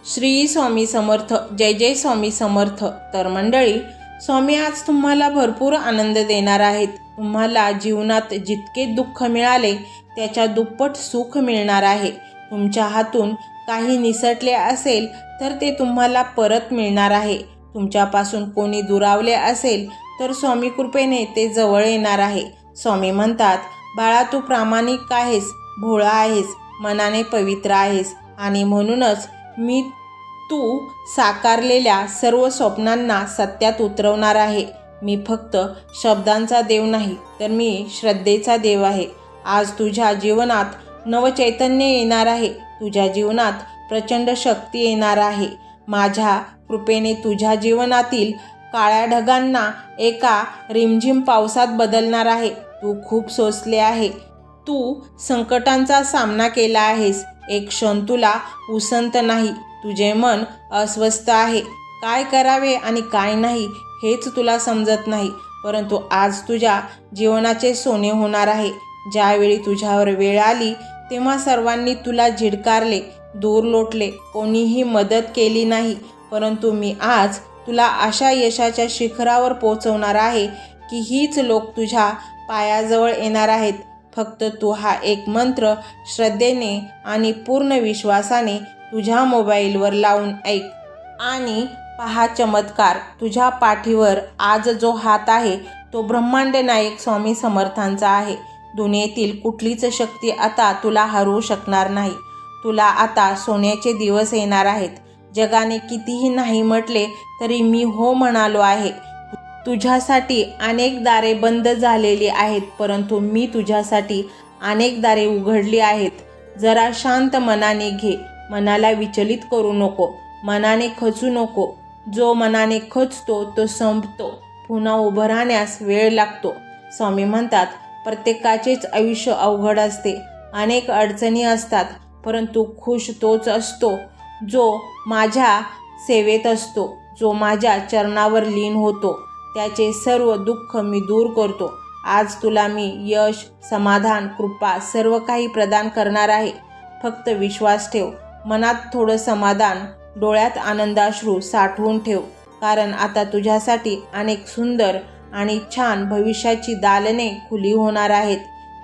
श्री स्वामी समर्थ. जय जय स्वामी समर्थ. तर मंडळी, स्वामी आज तुम्हाला भरपूर आनंद देणार आहेत. तुम्हाला जीवनात जितके दुःख मिळाले त्याच्या दुप्पट सुख मिळणार आहे. तुमच्या हातून काही निसटले असेल तर ते तुम्हाला परत मिळणार आहे. तुमच्यापासून कोणी दुरावले असेल तर स्वामी कृपेने ते जवळ येणार आहे. स्वामी म्हणतात, बाळा तू प्रामाणिक आहेस, भोळा आहेस, मनाने पवित्र आहेस आणि म्हणूनच मी तू साकारलेल्या सर्व स्वप्नांना सत्यात उतरवणार आहे. मी फक्त शब्दांचा देव नाही तर मी श्रद्धेचा देव आहे. आज तुझ्या जीवनात नवचैतन्य येणार आहे. तुझ्या जीवनात प्रचंड शक्ती येणार आहे. माझ्या कृपेने तुझ्या जीवनातील काळ्या ढगांना एका रिमझिम पावसात बदलणार आहे. तू खूप सोसले आहे. तू संकटांचा सामना केला आहेस. एक क्षण तुला उसंत नाही. तुझे मन अस्वस्थ आहे. काय करावे आणि काय नाही हेच तुला समजत नाही. परंतु आज तुझ्या जीवनाचे सोने होणार आहे. ज्यावेळी तुझ्यावर वेळ आली तेव्हा सर्वांनी तुला झिडकारले, दूर लोटले, कोणीही मदत केली नाही. परंतु मी आज तुला अशा यशाच्या शिखरावर पोहोचवणार आहे की हीच लोक तुझ्या पायाजवळ येणार आहेत. फक्त तू हा एक मंत्र श्रद्धेने आणि पूर्ण विश्वासाने तुझ्या मोबाईलवर लावून ऐक आणि पहा चमत्कार. तुझ्या पाठीवर आज जो हात आहे तो ब्रह्मांड नायक स्वामी समर्थांचा आहे. दुनियेतील कुठलीच शक्ती आता तुला हरवू शकणार नाही. तुला आता सोन्याचे दिवस येणार आहेत. जगाने कितीही नाही म्हटले तरी मी हो म्हणालो आहे. तुझ्यासाठी अनेक दारे बंद झालेली आहेत, परंतु मी तुझ्यासाठी अनेक दारे उघडली आहेत. जरा शांत मनाने घे. मनाला विचलित करू नको. मनाने खचू नको. जो मनाने खचतो तो संपतो. पुन्हा उभं राहण्यास वेळ लागतो. स्वामी म्हणतात, प्रत्येकाचेच आयुष्य अवघड असते. अनेक अडचणी असतात, परंतु खुश तोच असतो जो माझ्या सेवेत असतो, जो माझ्या चरणावर लीन होतो. त्याचे सर्व दुःख मी दूर करतो. आज तुला मी यश, समाधान, कृपा सर्व काही प्रदान करणार आहे. फक्त विश्वास ठेव. मनात थोडं समाधान, डोळ्यात आनंदाश्रू साठवून ठेव. कारण आता तुझ्यासाठी अनेक सुंदर आणि छान भविष्याची दालने खुली होणार आहेत,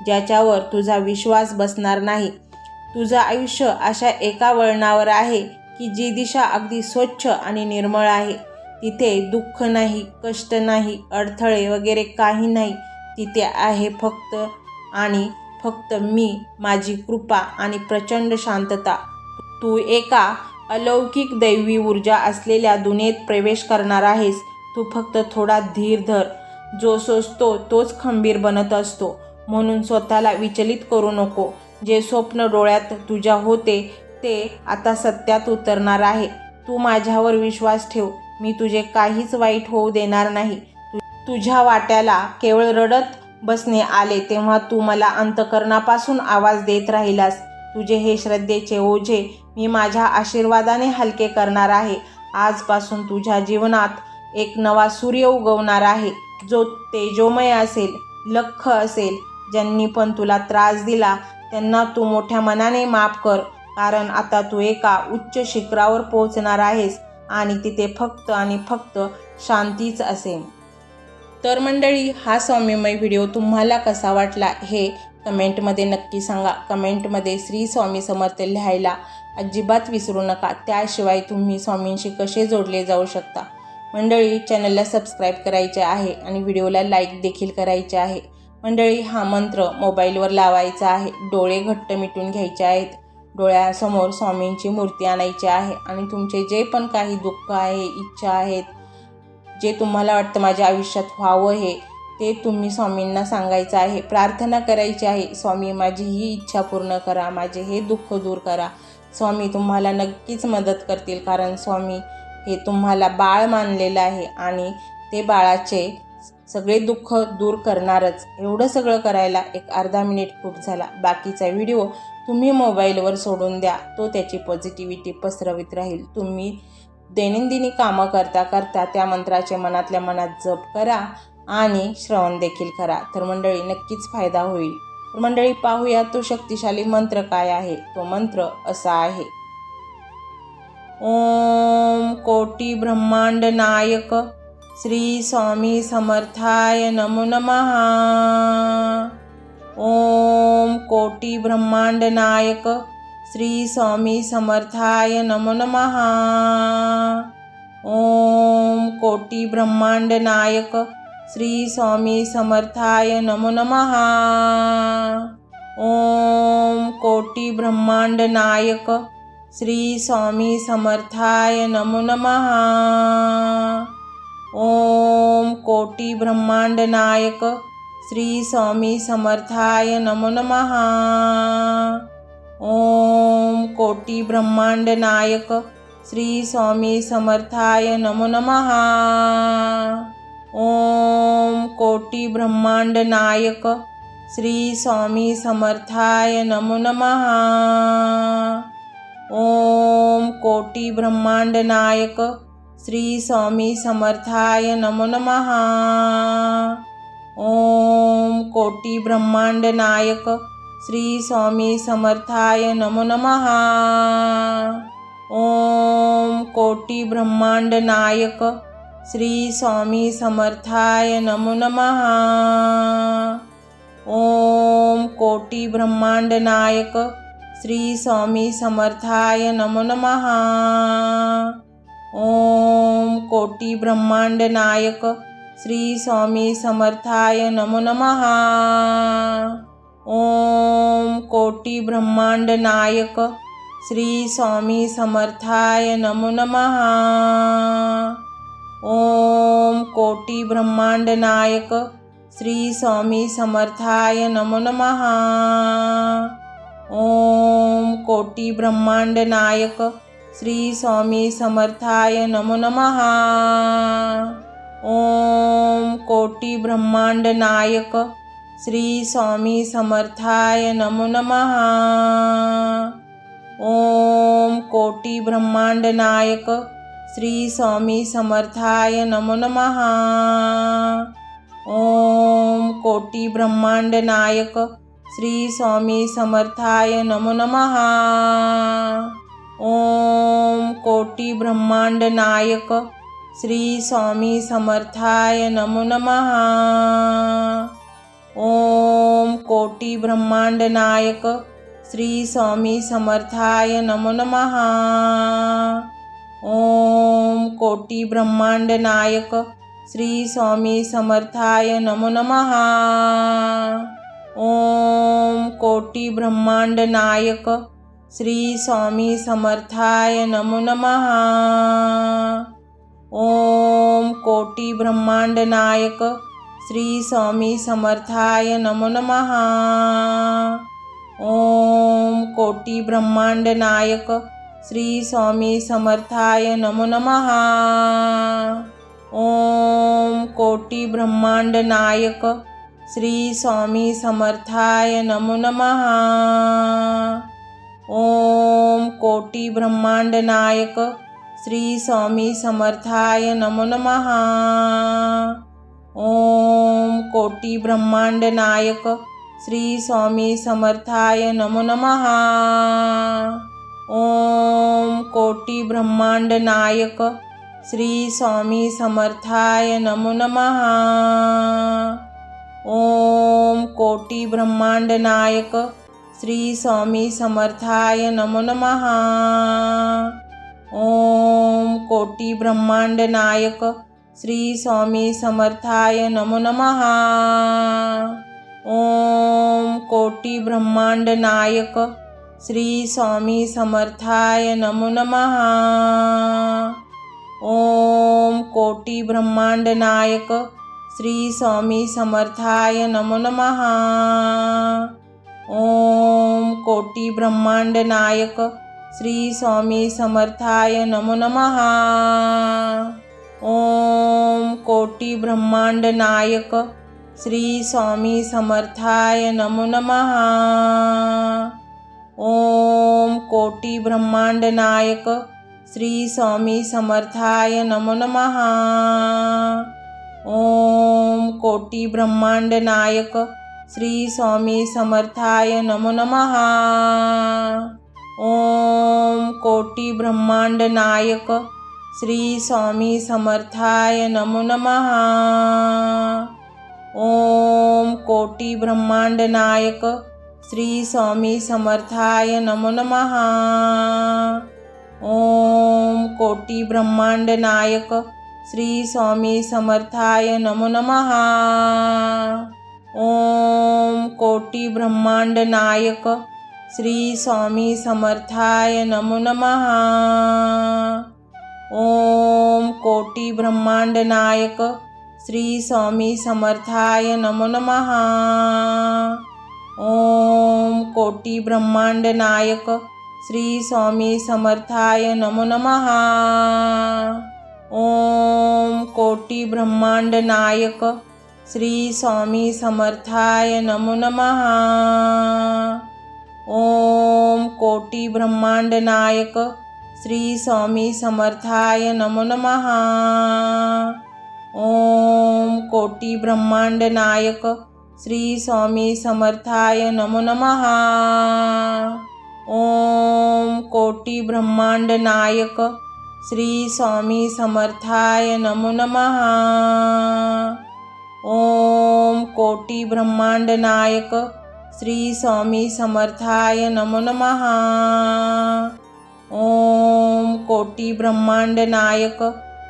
ज्याच्यावर तुझा विश्वास बसणार नाही. तुझं आयुष्य अशा एका वळणावर आहे की जी दिशा अगदी स्वच्छ आणि निर्मळ आहे. तिथे दुःख नाही, कष्ट नाही, अडथळे वगैरे काही नाही. तिथे आहे फक्त आणि फक्त मी, माझी कृपा आणि प्रचंड शांतता. तू एका अलौकिक दैवी ऊर्जा असलेल्या दुनियेत प्रवेश करणार आहेस. तू फक्त थोडा धीर धर. जो सोचतो तोच खंबीर बनत असतो. म्हणून स्वतःला विचलित करू नको. जे स्वप्न डोळ्यात तुझ्या होते ते आता सत्यात उतरणार आहे. तू माझ्यावर विश्वास ठेव. मी तुझे काहीच वाईट होऊ देणार नाही. तुझ्या वाट्याला केवळ रडत बसणे आले तेव्हा तू मला अंतःकरणापासून आवाज देत राहिलास. तुझे हे श्रद्धेचे ओझे मी माझ्या आशीर्वादाने हलके करणार आहे. आजपासून तुझ्या जीवनात एक नवा सूर्य उगवणार आहे, जो तेजोमय असेल, लख्ख असेल. ज्यांनी पण तुला त्रास दिला त्यांना तू मोठ्या मनाने माफ कर. कारण आता तू एका उच्च शिखरावर पोहोचणार आहेस आणि तिथे फक्त आणि फक्त शांतीच असेल. तर मंडळी, हा स्वामीमय व्हिडिओ तुम्हाला कसा वाटला हे कमेंटमध्ये नक्की सांगा. कमेंटमध्ये श्री स्वामी समर्थ लिहायला अजिबात विसरू नका. त्याशिवाय तुम्ही स्वामींशी कसे जोडले जाऊ शकता. मंडळी, चॅनलला सबस्क्राईब करायचे आहे आणि व्हिडिओला लाईक देखील करायचे आहे. मंडळी, हा मंत्र मोबाईलवर लावायचा आहे. डोळे घट्ट मिटून घ्यायचे आहेत. डोळ्यासमोर स्वामींची मूर्ती आणायची आहे आणि तुमचे जे पण काही दुःख आहे, इच्छा आहेत, जे तुम्हाला वाटतं माझ्या आयुष्यात व्हावं हे, ते तुम्ही स्वामींना सांगायचं आहे. प्रार्थना करायची आहे, स्वामी माझी ही इच्छा पूर्ण करा, माझे हे दुःख दूर करा. स्वामी तुम्हाला नक्कीच मदत करतील. कारण स्वामी हे तुम्हाला बाळ मानलेलं आहे आणि ते बाळाचे सगळे दुःख दूर करणारच. एवढं सगळं करायला एक अर्धा मिनिट खूप झाला. बाकीचा व्हिडिओ तुम्ही मोबाईलवर सोडून द्या. तो त्याची पॉझिटिव्हिटी पसरवित राहील. तुम्ही दैनंदिनी कामं करता करता त्या मंत्राचे मनातल्या मनात जप करा आणि श्रवण देखील करा. तर मंडळी, नक्कीच फायदा होईल. तर मंडळी, पाहूया तो शक्तिशाली मंत्र काय आहे. तो मंत्र असा आहे, ओम कोटी ब्रह्मांड नायक श्री स्वामी समर्थाय नमो नमः। ओम कोटी ब्रह्मांड नायक श्री स्वामी समर्थाय नमो नमः। ओम कोटी ब्रह्मांड नायक श्री स्वामी समर्थाय नमो नमः। ओम कोटी ब्रह्मांड नायक श्री स्वामी समर्थाय नमो नमः। ओम कोटी ब्रह्मांड नायक श्री स्वामी समर्थाय नमो नमः। ओम कोटी ब्रह्मांड नायक श्री स्वामी समर्थाय नमो नमः। ओम कोटी ब्रह्मांड नायक श्री स्वामी समर्थाय नमो नमः। ओम कोटी ब्रह्मांड नायक श्री स्वामी समर्थाय नमो नमः। ओम कोटी ब्रह्मांड नायक श्री स्वामी समर्थाय नमो नमः। ओम कोटी ब्रह्मांड नायक श्री स्वामी समर्थाय नमो नमः। ओम कोटी ब्रह्मांड नायक श्री स्वामी समर्थाय नमो नमः। ओम कोटी ब्रह्मांड नायक श्री स्वामी समर्थाय नमो नमः। ओम कोटी ब्रह्मांड नायक श्री स्वामी समर्थाय नमो नमः। ओम कोटी ब्रह्मांड नायक श्री स्वामी समर्थाय नमो नमः। ओम कोटी ब्रह्मांड नायक श्री स्वामी समर्थाय नमो नमः। ओम कोटी ब्रह्मांड नायक श्री स्वामी समर्थाय नमो नमः। ओम कोटी ब्रह्मांड नायक श्री स्वामी समर्थाय नमो नमः। ओम कोटी ब्रह्मांड नायक श्री स्वामी समर्थाय नमो नमः। ओम कोटी ब्रह्मांड नायक श्री स्वामी समर्थाय नमो नमः। ओम कोटी ब्रह्मांड नायक श्री स्वामी समर्थाय नमो नमः। ओम कोटी ब्रह्मांड नायक श्री स्वामी समर्थाय नमो नमः। ओम कोटी ब्रह्मांड नायक श्री स्वामी समर्थाय नमो नमः। ओम कोटी ब्रह्मांड नायक श्री स्वामी समर्थाय नमो नमः। ओम कोटी ब्रह्मांड नायक श्री स्वामी समर्थाय नमो नमः। ओम कोटी ब्रह्मांड नायक श्री स्वामी समर्थाय नमो नमः। ओम कोटी ब्रह्मांड नायक श्री स्वामी समर्थाय नमो नमः। ओम कोटी ब्रह्मांड नायक श्री स्वामी समर्थाय नमो नमः। ओम कोटी ब्रह्मांड नायक श्री स्वामी समर्थाय नमो नमः। ओम कोटी ब्रह्मांड नायक श्री स्वामी समर्थाय नमो नमः। ओम कोटी ब्रह्मांड नायक श्री स्वामी समर्थाय नमो नमः। ओम कोटी ब्रह्मांड नायक श्री स्वामी समर्थाय नमो नमः। ओम कोटी ब्रह्मांड नायक श्री स्वामी समर्थाय नमो नमः। ओम कोटी ब्रह्मांड नायक श्री स्वामी समर्थाय नमो नमः। ओम कोटी ब्रह्मांड नायक श्री स्वामी समर्थाय नमो नमः। ओम कोटी ब्रह्मांड नायक श्री स्वामी समर्थाय नमो नमः। ओम कोटी ब्रह्मांड नायक श्री स्वामी समर्थाय नमो नमः। ओम कोटि ब्रह्मांड नायक श्री स्वामी समर्थाय नमो नमः। ओम कोटि ब्रह्मांड नायक श्री स्वामी समर्थाय नमो नमः। ओम कोटि ब्रह्मांड नायक श्री स्वामी समर्थाय नमो नमः। ओम कोटि ब्रह्मांड नायक श्री स्वामी समर्थाय नमो नमः। ओम कोटि ब्रह्मांड नायक श्री स्वामी समर्थाय नमो नमः। ओम कोटि ब्रह्मांड नायक श्री स्वामी समर्थाय नमो नमः। ओम कोटि ब्रह्मांड नायक श्री स्वामी समर्थाय नमो नमः। ओम कोटि ब्रह्मांड नायक श्री स्वामी समर्थाय नमो नमः। ओम कोटि ब्रह्मांड नायक श्री स्वामी समर्थाय नमो नमः। ओम कोटि ब्रह्मांड नायक श्री स्वामी समर्थाय नमो नमः। ओम कोटि ब्रह्मांड नायक श्री स्वामी समर्थाय नमो नमः। ओम कोटि ब्रह्मांड नायक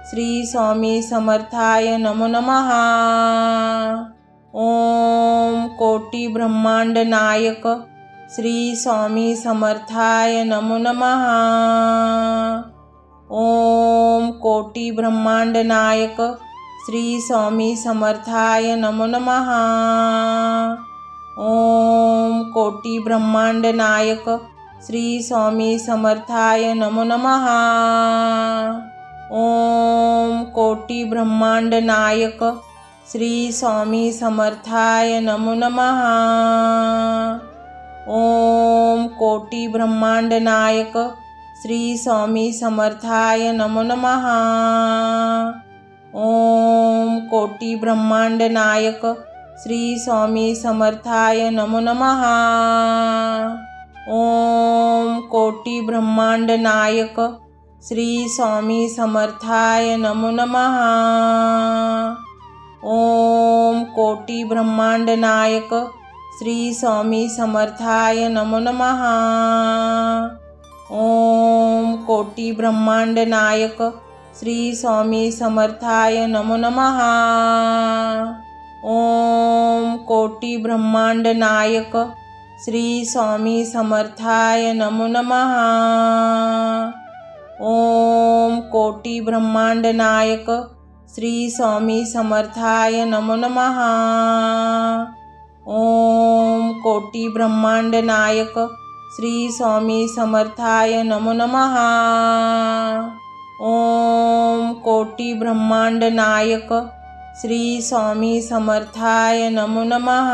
श्री स्वामी समर्थाय नमो नमः। ओम कोटि ब्रह्मांड नायक श्री स्वामी समर्थाय नमो नमः। ओम कोटि ब्रह्मांड नायक श्री स्वामी समर्थाय नमो नमः। ओम कोटि ब्रह्मांड नायक श्री स्वामी समर्थाय नमो नमः। ओम कोटि ब्रह्मांड नायक श्री स्वामी समर्थाय नमो नमः। ओम कोटि ब्रह्मांड नायक श्री स्वामी समर्थाय नमो नमः। ओम कोटि ब्रह्मांड नायक श्री स्वामी समर्थाय नमो नमः। ओम कोटि ब्रह्मांड नायक श्री स्वामी समर्थाय नमो नमः। ओम कोटि ब्रह्मांड नायक श्री स्वामी समर्थाय नमो नमः। ओम कोटि ब्रह्मांड नायक श्री स्वामी समर्थाय नमो नमः। ओम कोटि ब्रह्मांड नायक श्री स्वामी समर्थाय नमो नमः। ओम कोटि ब्रह्मांड नायक श्री स्वामी समर्थाय नमो नमः। ओम कोटि ब्रह्मांड नायक श्री स्वामी समर्थाय नमो नमः। ओम कोटि ब्रह्मांड नायक श्री स्वामी समर्थाय नमो नमः।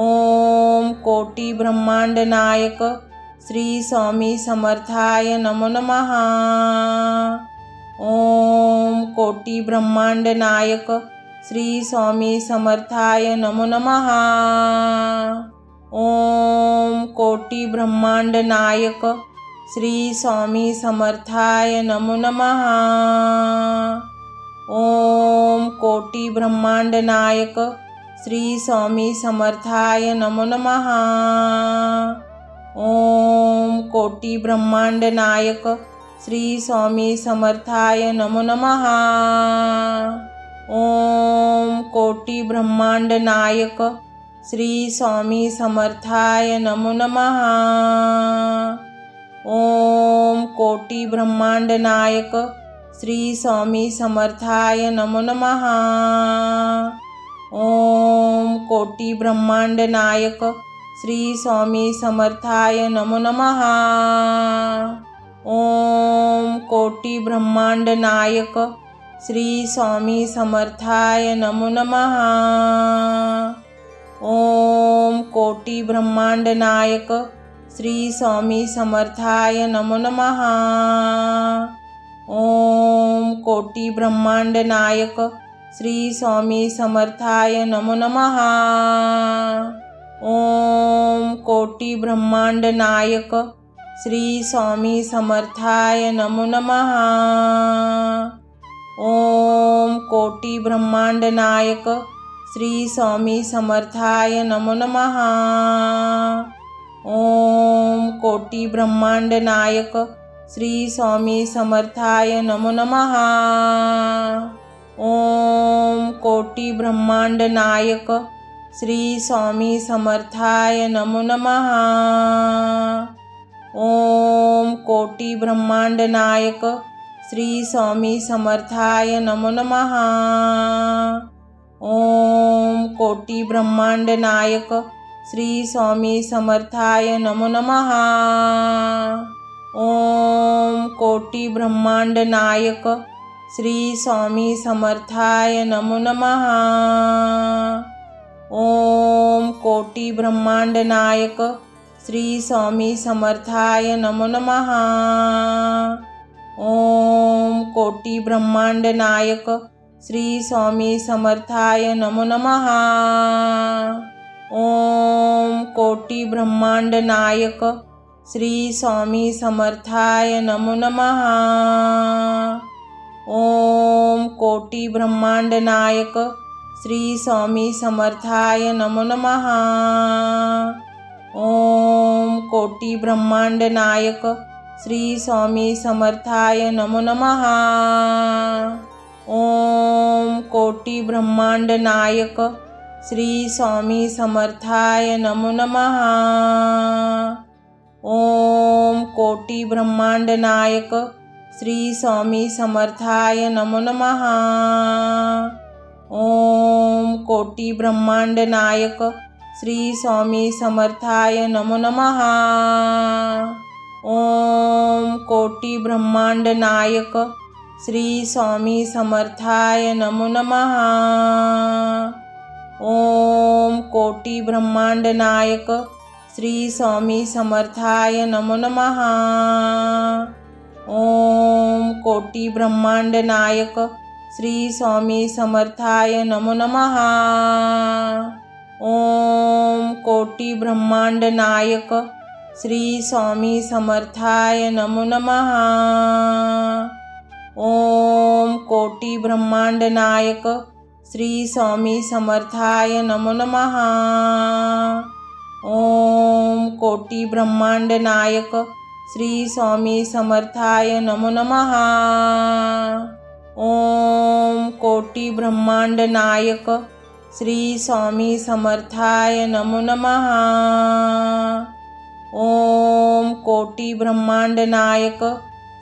ओम कोटि ब्रह्मांड नायक श्री स्वामी समर्थाय नमो नमः। ओम कोटि ब्रह्मांड नायक श्री स्वामी समर्थाय नमो नमः। ओम कोटि ब्रह्मांड नायक श्री स्वामी समर्थाय नमो नमः। ओम कोटि ब्रह्मांड नायक श्री स्वामी समर्थाय नमो नमः। ओम कोटि ब्रह्मांड नायक श्री स्वामी समर्थाय नमो नमः। ओम कोटि ब्रह्मांड नायक श्री स्वामी समर्थाय नमो नमः। ओम कोटि ब्रह्मांड नायक श्री स्वामी समर्थाय नमो नमः। ओम कोटि ब्रह्मांड नायक श्री स्वामी समर्थाय नमो नमः। ओम कोटि ब्रह्मांड नायक श्री स्वामी समर्थाय नमो नमः। ओम कोटि ब्रह्मांड नायक श्री स्वामी समर्थाय नमो नमः। ओम कोटि ब्रह्मांड नायक श्री स्वामी समर्थाय नमो नमः। ओम कोटि ब्रह्मांड नायक श्री स्वामी समर्थाय नमो नमः। ओम कोटि ब्रह्मांड नायक श्री स्वामी समर्थाय नमो नमः। ओम कोटि ब्रह्मांड नायक श्री स्वामी समर्थाय नमो नमः। ओम कोटि ब्रह्मांड नायक श्री स्वामी समर्थाय नमो नमः। ओम कोटि ब्रह्मांड नायक श्री स्वामी समर्थाय नमो नमः। ओम कोटि ब्रह्मांड नायक श्री स्वामी समर्थाय नमो नमः। ओम कोटि ब्रह्मांड नायक श्री स्वामी समर्थाय नमो नमः। ओम कोटि ब्रह्मांड नायक श्री स्वामी समर्थाय नमो नमः। ओम कोटि ब्रह्मांड नायक श्री स्वामी समर्थाय नमो नमः। ओम कोटि ब्रह्मांड नायक श्री स्वामी समर्थाय नमो नमः। ओम कोटि ब्रह्मांड नायक श्री स्वामी समर्थाय नमो नमः। ओम कोटि ब्रह्मांड नायक श्री स्वामी समर्थाय नमो नमः। ओम कोटि ब्रह्मांड नायक श्री स्वामी समर्थाय नमो नमः। ओम कोटि ब्रह्मांड नायक श्री स्वामी समर्थाय नमो नमः। ओम कोटि ब्रह्मांड नायक श्री स्वामी समर्थाय नमो नमः। ओम कोटि ब्रह्मांड नायक श्री स्वामी समर्थाय नमो नमः। ओम कोटि ब्रह्मांड नायक श्री स्वामी समर्थाय नमो नमः। ओम कोटि ब्रह्मांड नायक श्री स्वामी समर्थाय नमो नमः। ओम कोटि ब्रह्मांड नायक श्री स्वामी समर्थाय नमो नमः। ओम कोटि ब्रह्मांड नायक श्री स्वामी समर्थाय नमो नमः। ओम कोटि ब्रह्मांड नायक श्री स्वामी समर्थाय नमो नमः। ओम कोटि ब्रह्मांड नायक श्री स्वामी समर्थाय नमो नमः। ओम कोटि ब्रह्मांड नायक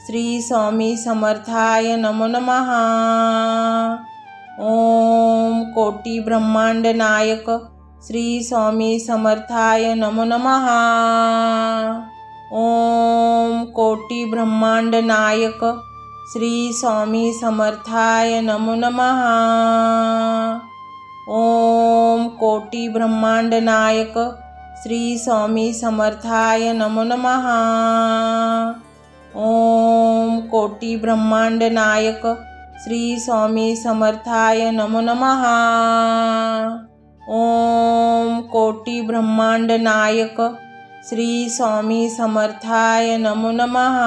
श्री स्वामी समर्थाय नमो नमः। ओम कोटि ब्रह्मांड नायक श्री स्वामी समर्थाय नमो नमः। ओम कोटि ब्रह्मांड नायक श्री स्वामी समर्थाय नमो नमः। ओम कोटि ब्रह्मांड नायक श्री स्वामी समर्थाय नमो नमः। ओम कोटि ब्रह्मांड नायक श्री स्वामी समर्थाय नमो नमः। ओम कोटि ब्रह्मांड नायक श्री स्वामी समर्थाय नमो नमः।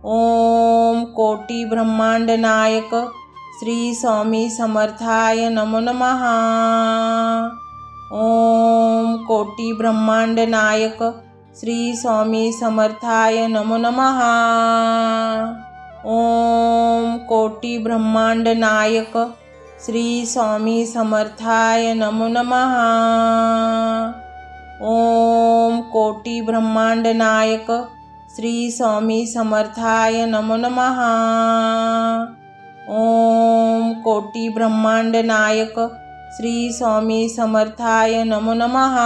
ओम कोटि ब्रह्मांड नायक श्री स्वामी समर्थाय नमो नमः। ओम कोटि ब्रह्मांड नायक श्री स्वामी समर्थाय नमो नमः। ओम कोटि ब्रह्मांड नायक श्री स्वामी समर्थाय नमो नमः। ओम कोटि ब्रह्मांड नायक श्री स्वामी समर्थाय नमो नमः। ओम कोटि ब्रह्मांड नायक श्री स्वामी समर्थाय नमो नमः।